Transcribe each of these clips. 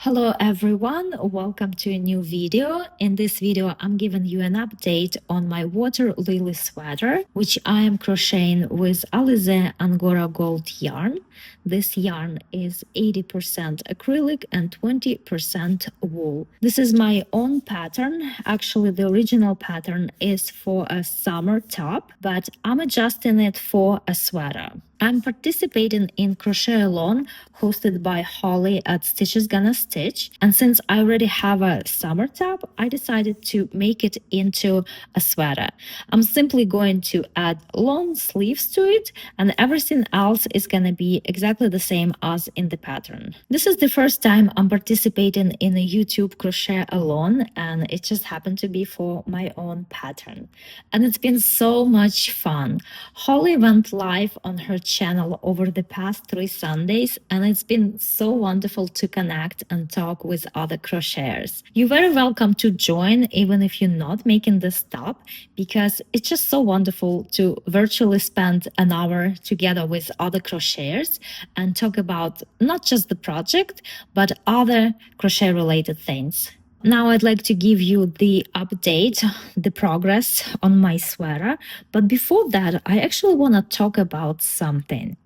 Hello everyone, welcome to a new video. In this video, I'm giving you an update on my water lily sweater, which I am crocheting with Alize Angora Gold yarn. This yarn is 80% acrylic and 20% wool. This is my own pattern. Actually, the original pattern is for a summer top, but I'm adjusting it for a sweater. I'm participating in Crochet Alone, hosted by Holly at Stitches Gonna Stitch. And since I already have a summer top, I decided to make it into a sweater. I'm simply going to add long sleeves to it, and everything else is gonna be exactly the same as in the pattern. This is the first time I'm participating in a YouTube Crochet Alone, and it just happened to be for my own pattern. And it's been so much fun. Holly went live on her channel over the past 3 Sundays, and it's been so wonderful to connect and talk with other crocheters. You're very welcome to join even if you're not making this top, because it's just so wonderful to virtually spend an hour together with other crocheters and talk about not just the project, but other crochet related things. Now I'd like to give you the update, the progress on my sweater. But before that, I actually want to talk about something.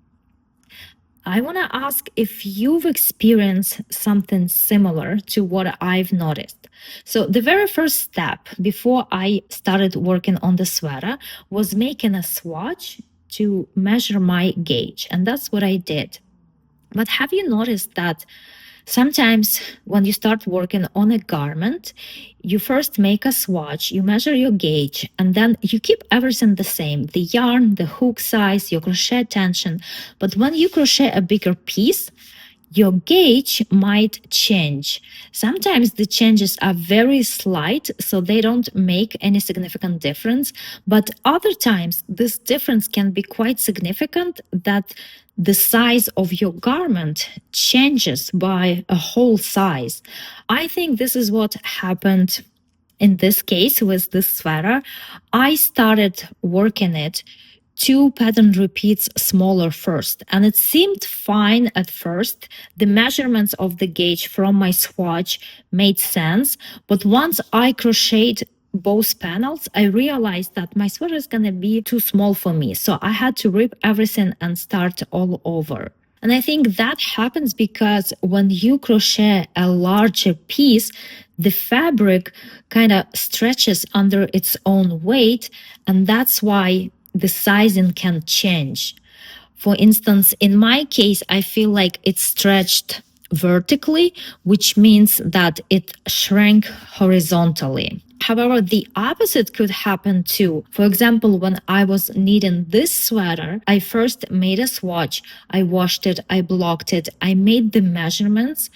I want to ask if you've experienced something similar to what I've noticed. So the very first step before I started working on the sweater was making a swatch to measure my gauge. And that's what I did. But have you noticed that sometimes when you start working on a garment, you first make a swatch, you measure your gauge, and then you keep everything the same, the yarn, the hook size, your crochet tension. But when you crochet a bigger piece, your gauge might change. Sometimes the changes are very slight, so they don't make any significant difference. But other times, this difference can be quite significant, that the size of your garment changes by a whole size. I think this is what happened in this case with this sweater. I started working it 2 pattern repeats smaller first, and it seemed fine at first. The measurements of the gauge from my swatch made sense, but once I crocheted both panels, I realized that my sweater is gonna be too small for me, so I had to rip everything and start all over. And I think that happens because when you crochet a larger piece, the fabric kind of stretches under its own weight, and that's why the sizing can change. For instance, in my case, I feel like it stretched vertically, which means that it shrank horizontally. However, the opposite could happen too. For example, when I was knitting this sweater, I first made a swatch, I washed it, I blocked it, I made the measurements.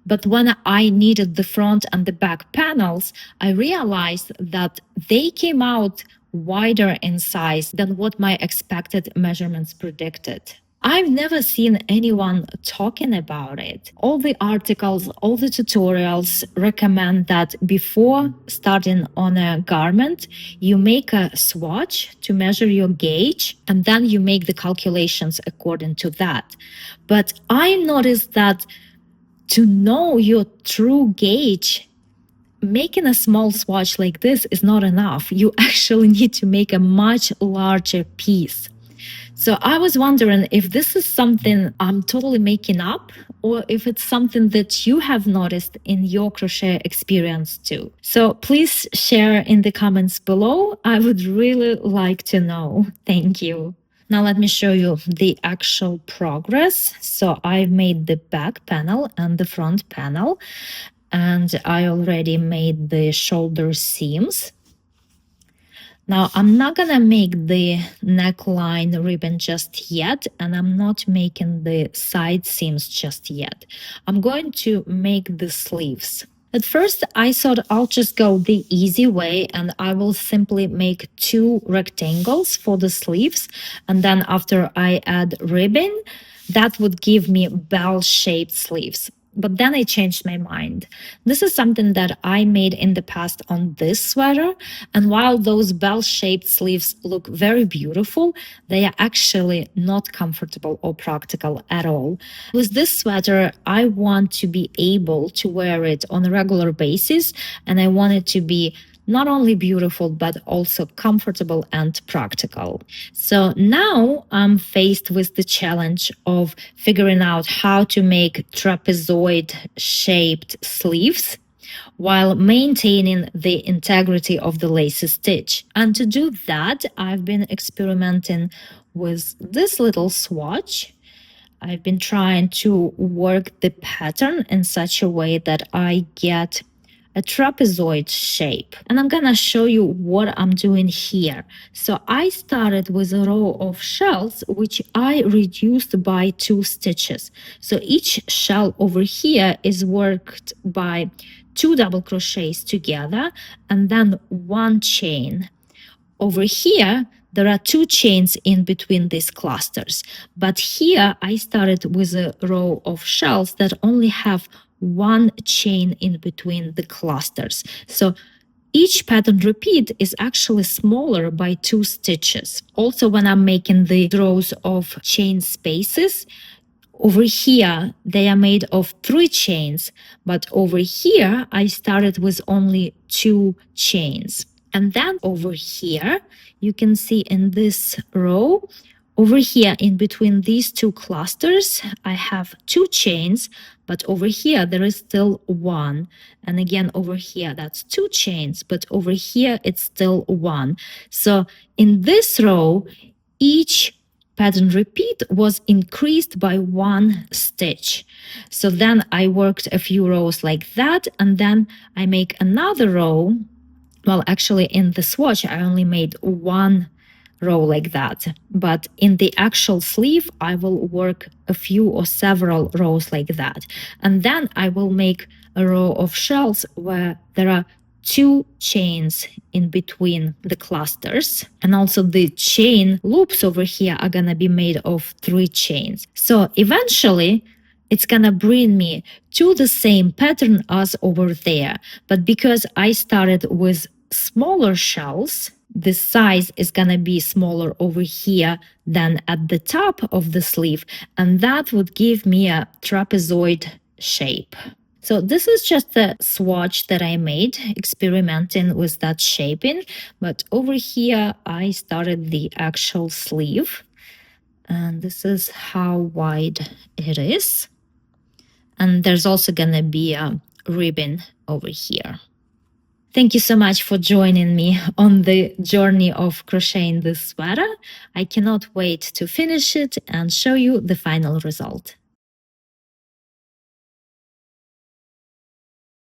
But when I knitted the front and the back panels, I realized that they came out wider in size than what my expected measurements predicted. I've never seen anyone talking about it. All the articles, all the tutorials recommend that before starting on a garment, you make a swatch to measure your gauge, and then you make the calculations according to that. But I noticed that to know your true gauge, making a small swatch like this is not enough. You actually need to make a much larger piece. So I was wondering if this is something I'm totally making up, or if it's something that you have noticed in your crochet experience too. So please share in the comments below. I would really like to know. Thank you. Now let me show you the actual progress. So I've made the back panel and the front panel, and I already made the shoulder seams. Now I'm not gonna make the neckline ribbon just yet, and I'm not making the side seams just yet. I'm going to make the sleeves. At first, I thought I'll just go the easy way, and I will simply make 2 rectangles for the sleeves, and then after I add ribbon, that would give me bell-shaped sleeves. But then I changed my mind. This is something that I made in the past on this sweater. And while those bell-shaped sleeves look very beautiful, they are actually not comfortable or practical at all. With this sweater, I want to be able to wear it on a regular basis, and I want it to be not only beautiful, but also comfortable and practical. So now I'm faced with the challenge of figuring out how to make trapezoid shaped sleeves while maintaining the integrity of the lacy stitch. And to do that, I've been experimenting with this little swatch. I've been trying to work the pattern in such a way that I get a trapezoid shape. And I'm gonna show you what I'm doing here. So I started with a row of shells, which I reduced by 2 stitches. So each shell over here is worked by 2 double crochets together and then 1 chain. Over here, there are 2 chains in between these clusters. But here I started with a row of shells that only have 1 chain in between the clusters. So each pattern repeat is actually smaller by 2 stitches. Also, when I'm making the rows of chain spaces, over here, they are made of 3 chains, but over here, I started with only 2 chains. And then over here, you can see in this row, over here in between these 2 clusters, I have 2 chains, but over here there is still 1. And again, over here, that's 2 chains, but over here it's still 1. So in this row, each pattern repeat was increased by 1 stitch. So then I worked a few rows like that, and then I make another row. Well, actually in the swatch, I only made 1 row like that. But in the actual sleeve, I will work a few or several rows like that. And then I will make a row of shells where there are 2 chains in between the clusters. And also the chain loops over here are gonna be made of 3 chains. So eventually, it's gonna bring me to the same pattern as over there. But because I started with smaller shells, the size is gonna be smaller over here than at the top of the sleeve, and that would give me a trapezoid shape. So this is just a swatch that I made, experimenting with that shaping, but over here I started the actual sleeve, and this is how wide it is. And there's also gonna be a ribbon over here. Thank you so much for joining me on the journey of crocheting this sweater. I cannot wait to finish it and show you the final result.